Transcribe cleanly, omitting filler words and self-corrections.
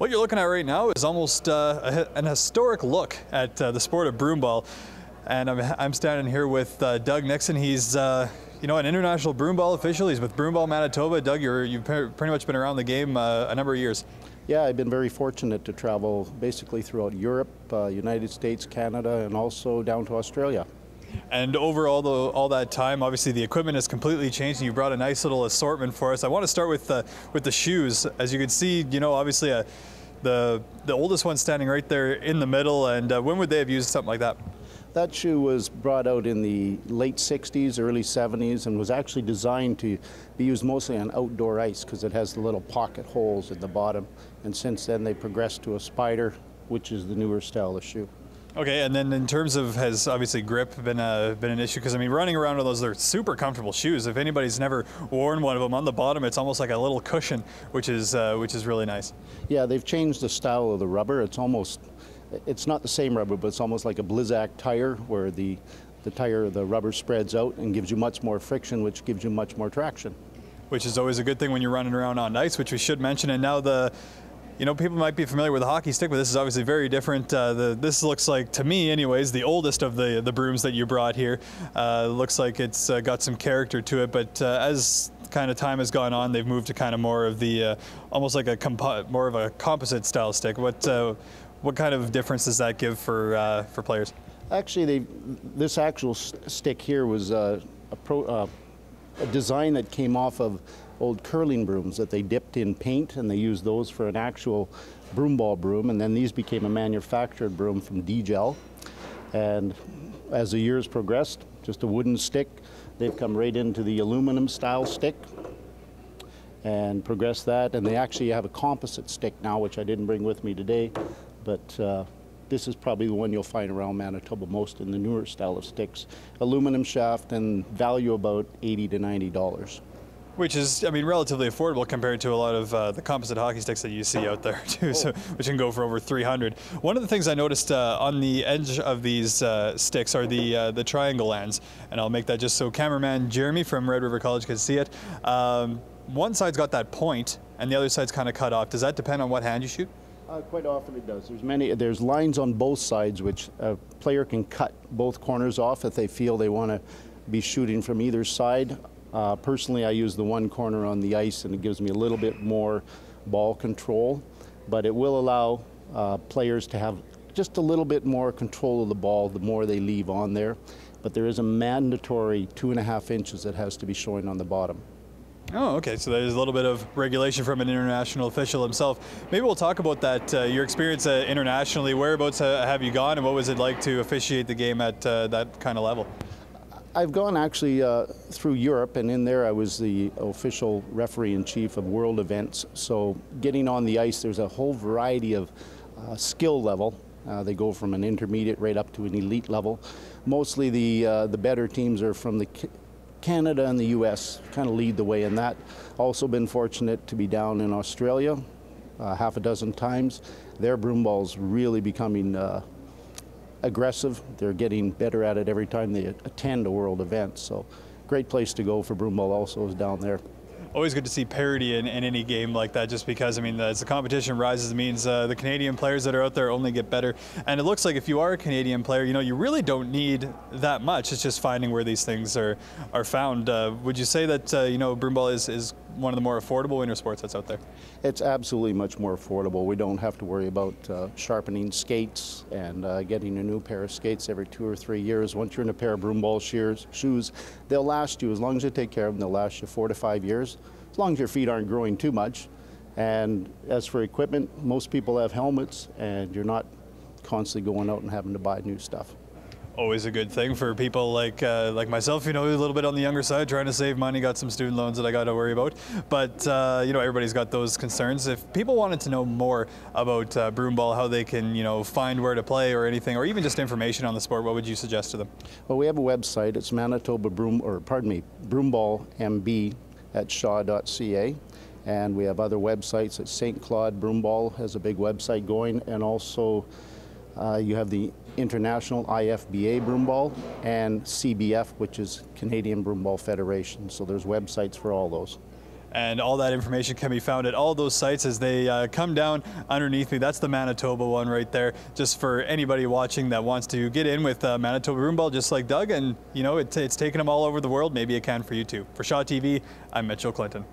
What you're looking at right now is almost an historic look at the sport of broomball. And I'm standing here with Doug Nixon. He's an international broomball official. He's with Broomball Manitoba. Doug, you've pretty much been around the game a number of years. Yeah, I've been very fortunate to travel basically throughout Europe, United States, Canada, and also down to Australia. And over all that time, obviously the equipment has completely changed, and you brought a nice little assortment for us. I want to start with the shoes. As you can see, obviously the oldest one standing right there in the middle. And when would they have used something like that? That shoe was brought out in the late 60s, early 70s, and was actually designed to be used mostly on outdoor ice because it has the little pocket holes at the bottom. And since then they progressed to a spider, which is the newer style of shoe. Okay, and then in terms of, has obviously grip been an issue? Because I mean, running around with those, they're super comfortable shoes. If anybody's never worn one of them, on the bottom it's almost like a little cushion, which is really nice. Yeah, they've changed the style of the rubber. It's not the same rubber, but it's almost like a Blizzak tire, where the rubber spreads out and gives you much more friction, which gives you much more traction. Which is always a good thing when you're running around on ice, which we should mention. And now people might be familiar with the hockey stick, but this is obviously very different. This looks like, to me anyways, the oldest of the brooms that you brought here. Looks like it's got some character to it, but as kind of time has gone on, they've moved to kind of more of the, almost like more of a composite style stick. What kind of difference does that give for players? Actually, this actual stick here was a design that came off of old curling brooms that they dipped in paint, and they used those for an actual broomball broom, and then these became a manufactured broom from D-gel. And as the years progressed, just a wooden stick, they've come right into the aluminum style stick and progressed that, and they actually have a composite stick now, which I didn't bring with me today, but this is probably the one you'll find around Manitoba most in the newer style of sticks. Aluminum shaft and value about $80 to $90. Which is, I mean, relatively affordable compared to a lot of the composite hockey sticks that you see out there too, so, which can go for over $300. One of the things I noticed on the edge of these sticks are the triangle ends, and I'll make that just so cameraman Jeremy from Red River College can see it. One side's got that point, and the other side's kind of cut off. Does that depend on what hand you shoot? Quite often it does. There's lines on both sides which a player can cut both corners off if they feel they want to be shooting from either side. Personally, I use the one corner on the ice, and it gives me a little bit more ball control, but it will allow players to have just a little bit more control of the ball the more they leave on there. But there is a mandatory 2.5 inches that has to be showing on the bottom. Oh, okay, so there's a little bit of regulation from an international official himself. Maybe we'll talk about that, your experience internationally. Whereabouts have you gone, and what was it like to officiate the game at that kind of level? I've gone actually through Europe, and in there I was the official referee-in-chief of world events. So getting on the ice, there's a whole variety of skill level. They go from an intermediate right up to an elite level. Mostly the better teams are from the Canada and the US, kind of lead the way in that. Also been fortunate to be down in Australia half a dozen times. Their broomball's really becoming aggressive. They're getting better at it every time they attend a world event. So great place to go for broomball also is down there. Always good to see parity in any game like that, just because, I mean, as the competition rises, it means the Canadian players that are out there only get better. And it looks like if you are a Canadian player, you really don't need that much. It's just finding where these things are found. Would you say that, broomball is one of the more affordable winter sports that's out there? It's absolutely much more affordable. We don't have to worry about sharpening skates and getting a new pair of skates every 2 or 3 years. Once you're in a pair of broomball shoes, they'll last you, as long as you take care of them, they'll last you 4 to 5 years, as long as your feet aren't growing too much. And as for equipment, most people have helmets, and you're not constantly going out and having to buy new stuff. Always a good thing for people like myself, a little bit on the younger side, trying to save money, got some student loans that I got to worry about. But, everybody's got those concerns. If people wanted to know more about broomball, how they can, find where to play or anything, or even just information on the sport, what would you suggest to them? Well, we have a website. It's broomballmb at shaw.ca. And we have other websites. At St. Claude Broomball has a big website going, and also you have the International IFBA Broomball and CBF, which is Canadian Broomball Federation. So there's websites for all those. And all that information can be found at all those sites as they come down underneath me. That's the Manitoba one right there, just for anybody watching that wants to get in with Manitoba broomball, just like Doug. And, you know, it's taken them all over the world. Maybe it can for you too. For Shaw TV, I'm Mitchell Clinton.